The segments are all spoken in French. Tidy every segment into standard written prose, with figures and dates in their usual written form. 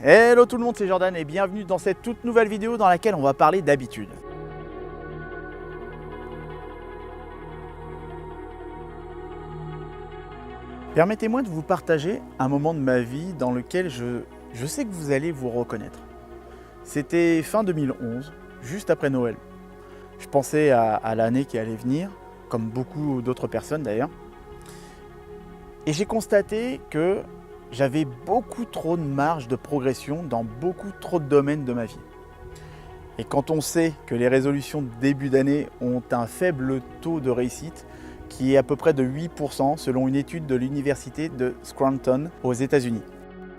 Hello tout le monde, c'est Jordan et bienvenue dans cette toute nouvelle vidéo dans laquelle on va parler d'habitudes. Permettez-moi de vous partager un moment de ma vie dans lequel je sais que vous allez vous reconnaître. C'était fin 2011, juste après Noël. Je pensais à l'année qui allait venir, comme beaucoup d'autres personnes d'ailleurs. Et j'ai constaté que j'avais beaucoup trop de marge de progression dans beaucoup trop de domaines de ma vie. Et quand on sait que les résolutions de début d'année ont un faible taux de réussite, qui est à peu près de 8% selon une étude de l'université de Scranton aux États-Unis.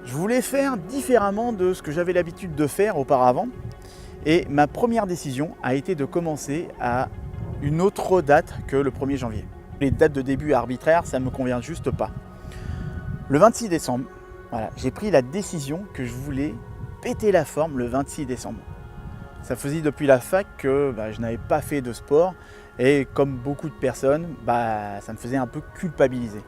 Je voulais faire différemment de ce que j'avais l'habitude de faire auparavant. Et ma première décision a été de commencer à une autre date que le 1er janvier. Les dates de début arbitraires, ça ne me convient juste pas. Le 26 décembre, voilà, j'ai pris la décision que je voulais péter la forme le 26 décembre. Ça faisait depuis la fac que je n'avais pas fait de sport et comme beaucoup de personnes, ça me faisait un peu culpabiliser.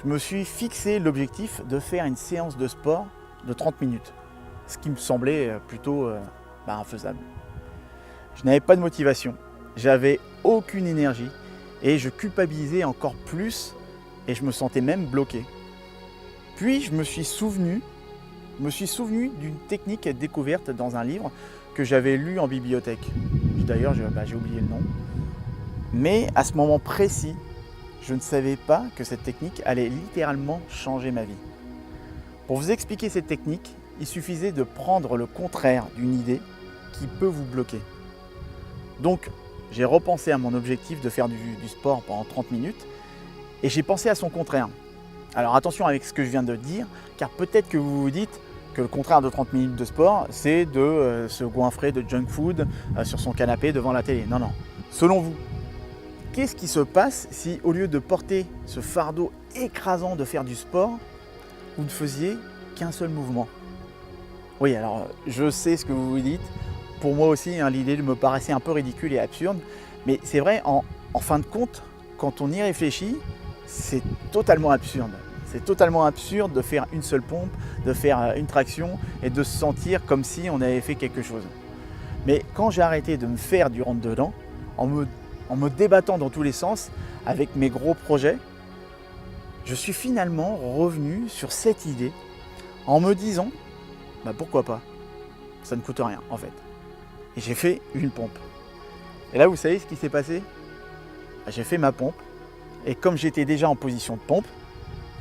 Je me suis fixé l'objectif de faire une séance de sport de 30 minutes, ce qui me semblait plutôt infaisable. Je n'avais pas de motivation, j'avais aucune énergie et je culpabilisais encore plus et je me sentais même bloqué. Puis je me suis souvenu d'une technique découverte dans un livre que j'avais lu en bibliothèque. D'ailleurs, j'ai oublié le nom. Mais à ce moment précis, je ne savais pas que cette technique allait littéralement changer ma vie. Pour vous expliquer cette technique, il suffisait de prendre le contraire d'une idée qui peut vous bloquer. Donc, j'ai repensé à mon objectif de faire du sport pendant 30 minutes et j'ai pensé à son contraire. Alors attention avec ce que je viens de dire, car peut-être que vous vous dites que le contraire de 30 minutes de sport, c'est de se goinfrer de junk food sur son canapé devant la télé. Non, non. Selon vous, qu'est-ce qui se passe si au lieu de porter ce fardeau écrasant de faire du sport, vous ne faisiez qu'un seul mouvement? Oui, alors je sais ce que vous vous dites. Pour moi aussi, l'idée me paraissait un peu ridicule et absurde. Mais c'est vrai, en fin de compte, quand on y réfléchit, c'est totalement absurde. C'est totalement absurde de faire une seule pompe, de faire une traction et de se sentir comme si on avait fait quelque chose. Mais quand j'ai arrêté de me faire du rentre-dedans, en me débattant dans tous les sens avec mes gros projets, je suis finalement revenu sur cette idée en me disant pourquoi pas, ça ne coûte rien en fait. Et j'ai fait une pompe. Et là, vous savez ce qui s'est passé? J'ai fait ma pompe. Et comme j'étais déjà en position de pompe,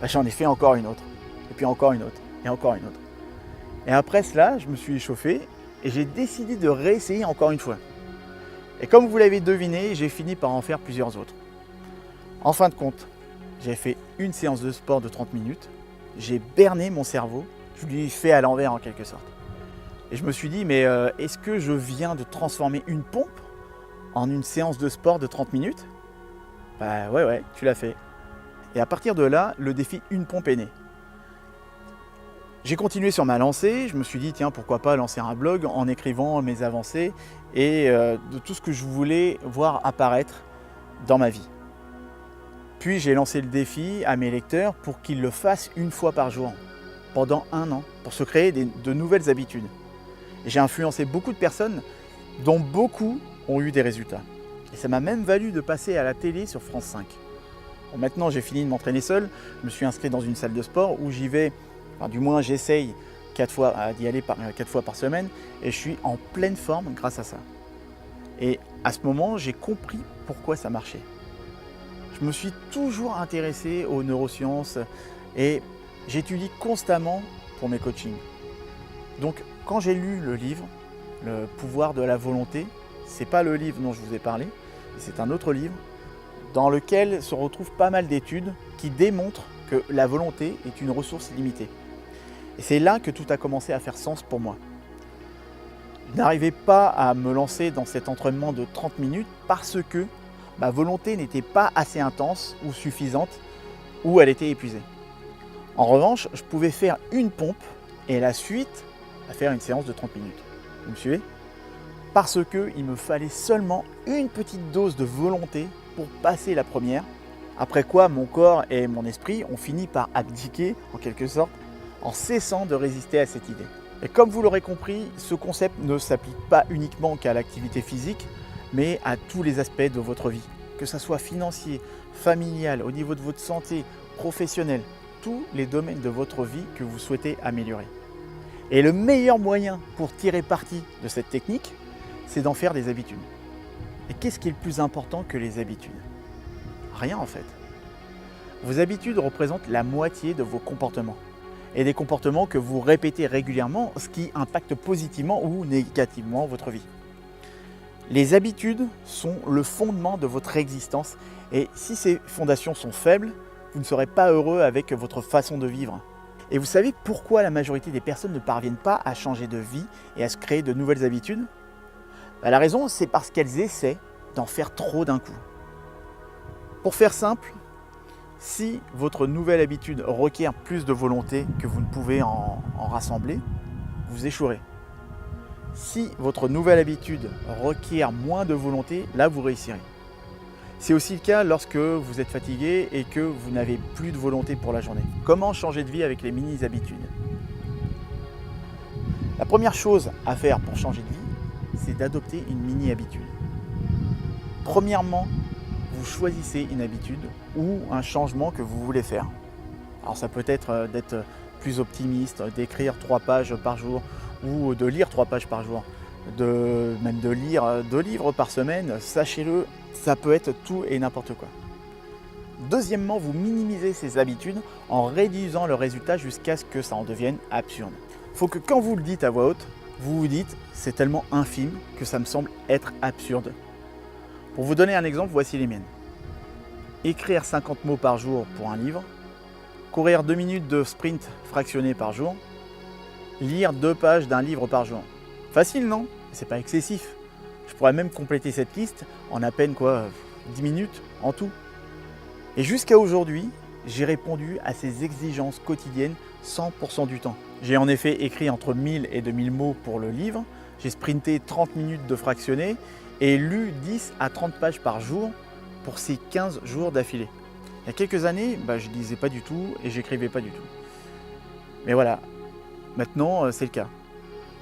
j'en ai fait encore une autre. Et puis encore une autre. Et encore une autre. Et après cela, je me suis échauffé et j'ai décidé de réessayer encore une fois. Et comme vous l'avez deviné, j'ai fini par en faire plusieurs autres. En fin de compte, j'ai fait une séance de sport de 30 minutes. J'ai berné mon cerveau. Je lui ai fait à l'envers en quelque sorte. Et je me suis dit, mais est-ce que je viens de transformer une pompe en une séance de sport de 30 minutes? Ouais, tu l'as fait. Et à partir de là, le défi une pompe est né. J'ai continué sur ma lancée, je me suis dit tiens pourquoi pas lancer un blog en écrivant mes avancées et de tout ce que je voulais voir apparaître dans ma vie. Puis j'ai lancé le défi à mes lecteurs pour qu'ils le fassent une fois par jour, pendant 1 an, pour se créer de nouvelles habitudes. Et j'ai influencé beaucoup de personnes dont beaucoup ont eu des résultats. Et ça m'a même valu de passer à la télé sur France 5. Bon, maintenant, j'ai fini de m'entraîner seul. Je me suis inscrit dans une salle de sport où j'y vais, du moins j'essaye d'y aller 4 fois par semaine. Et je suis en pleine forme grâce à ça. Et à ce moment, j'ai compris pourquoi ça marchait. Je me suis toujours intéressé aux neurosciences et j'étudie constamment pour mes coachings. Donc, quand j'ai lu le livre, Le pouvoir de la volonté, c'est pas le livre dont je vous ai parlé, c'est un autre livre dans lequel se retrouvent pas mal d'études qui démontrent que la volonté est une ressource limitée. Et c'est là que tout a commencé à faire sens pour moi. Je n'arrivais pas à me lancer dans cet entraînement de 30 minutes parce que ma volonté n'était pas assez intense ou suffisante ou elle était épuisée. En revanche, je pouvais faire une pompe et la suite à faire une séance de 30 minutes. Vous me suivez? Parce qu'il me fallait seulement une petite dose de volonté pour passer la première, après quoi mon corps et mon esprit ont fini par abdiquer en quelque sorte en cessant de résister à cette idée. Et comme vous l'aurez compris, ce concept ne s'applique pas uniquement qu'à l'activité physique, mais à tous les aspects de votre vie, que ce soit financier, familial, au niveau de votre santé, professionnelle, tous les domaines de votre vie que vous souhaitez améliorer. Et le meilleur moyen pour tirer parti de cette technique, c'est d'en faire des habitudes. Et qu'est-ce qui est le plus important que les habitudes? Rien en fait. Vos habitudes représentent la moitié de vos comportements. Et des comportements que vous répétez régulièrement, ce qui impacte positivement ou négativement votre vie. Les habitudes sont le fondement de votre existence et si ces fondations sont faibles, vous ne serez pas heureux avec votre façon de vivre. Et vous savez pourquoi la majorité des personnes ne parviennent pas à changer de vie et à se créer de nouvelles habitudes? La raison, c'est parce qu'elles essaient d'en faire trop d'un coup. Pour faire simple, si votre nouvelle habitude requiert plus de volonté que vous ne pouvez en rassembler, vous échouerez. Si votre nouvelle habitude requiert moins de volonté, là vous réussirez. C'est aussi le cas lorsque vous êtes fatigué et que vous n'avez plus de volonté pour la journée. Comment changer de vie avec les mini-habitudes? La première chose à faire pour changer de vie, c'est d'adopter une mini-habitude. Premièrement, vous choisissez une habitude ou un changement que vous voulez faire. Alors ça peut être d'être plus optimiste, d'écrire 3 pages par jour ou de lire 3 pages par jour, même de lire 2 livres par semaine, sachez-le, ça peut être tout et n'importe quoi. Deuxièmement, vous minimisez ces habitudes en réduisant le résultat jusqu'à ce que ça en devienne absurde. Il faut que quand vous le dites à voix haute, vous vous dites c'est tellement infime que ça me semble être absurde. Pour vous donner un exemple, voici les miennes. Écrire 50 mots par jour pour un livre, courir 2 minutes de sprint fractionné par jour, lire 2 pages d'un livre par jour. Facile, non? C'est pas excessif. Je pourrais même compléter cette liste en à peine 10 minutes en tout. Et jusqu'à aujourd'hui, j'ai répondu à ces exigences quotidiennes 100% du temps. J'ai en effet écrit entre 1000 et 2000 mots pour le livre, j'ai sprinté 30 minutes de fractionné et lu 10 à 30 pages par jour pour ces 15 jours d'affilée. Il y a quelques années, je ne lisais pas du tout et j'écrivais pas du tout. Mais voilà, maintenant c'est le cas.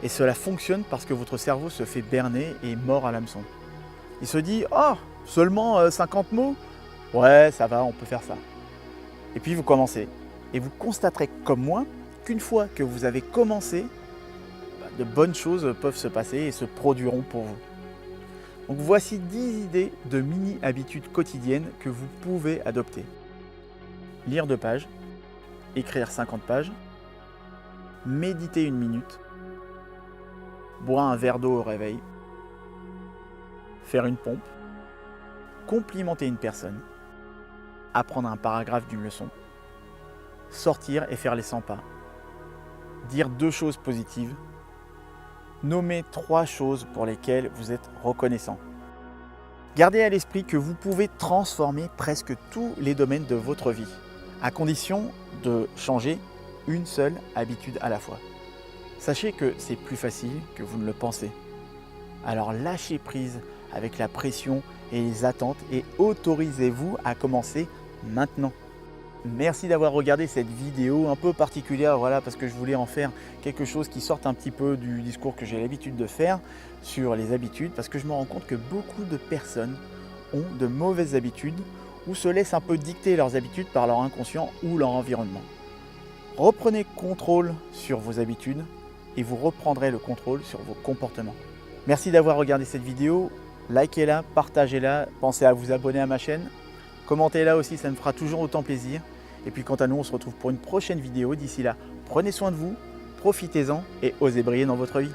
Et cela fonctionne parce que votre cerveau se fait berner et mord à l'hameçon. Il se dit « Oh, seulement 50 mots? Ouais, ça va, on peut faire ça. » Et puis vous commencez. Et vous constaterez comme moi qu'une fois que vous avez commencé, de bonnes choses peuvent se passer et se produiront pour vous. Donc voici 10 idées de mini-habitudes quotidiennes que vous pouvez adopter. Lire 2 pages, écrire 50 pages, méditer 1 minute, boire un verre d'eau au réveil, faire une pompe, complimenter une personne, apprendre un paragraphe d'une leçon, sortir et faire les 100 pas, dire 2 choses positives, nommer 3 choses pour lesquelles vous êtes reconnaissant. Gardez à l'esprit que vous pouvez transformer presque tous les domaines de votre vie, à condition de changer une seule habitude à la fois. Sachez que c'est plus facile que vous ne le pensez. Alors lâchez prise avec la pression et les attentes et autorisez-vous à commencer maintenant. Merci d'avoir regardé cette vidéo un peu particulière, parce que je voulais en faire quelque chose qui sorte un petit peu du discours que j'ai l'habitude de faire sur les habitudes, parce que je me rends compte que beaucoup de personnes ont de mauvaises habitudes ou se laissent un peu dicter leurs habitudes par leur inconscient ou leur environnement. Reprenez contrôle sur vos habitudes et vous reprendrez le contrôle sur vos comportements. Merci d'avoir regardé cette vidéo, likez-la, partagez-la, pensez à vous abonner à ma chaîne, commentez-la aussi, ça me fera toujours autant plaisir. Et puis quant à nous, on se retrouve pour une prochaine vidéo. D'ici là, prenez soin de vous, profitez-en et osez briller dans votre vie.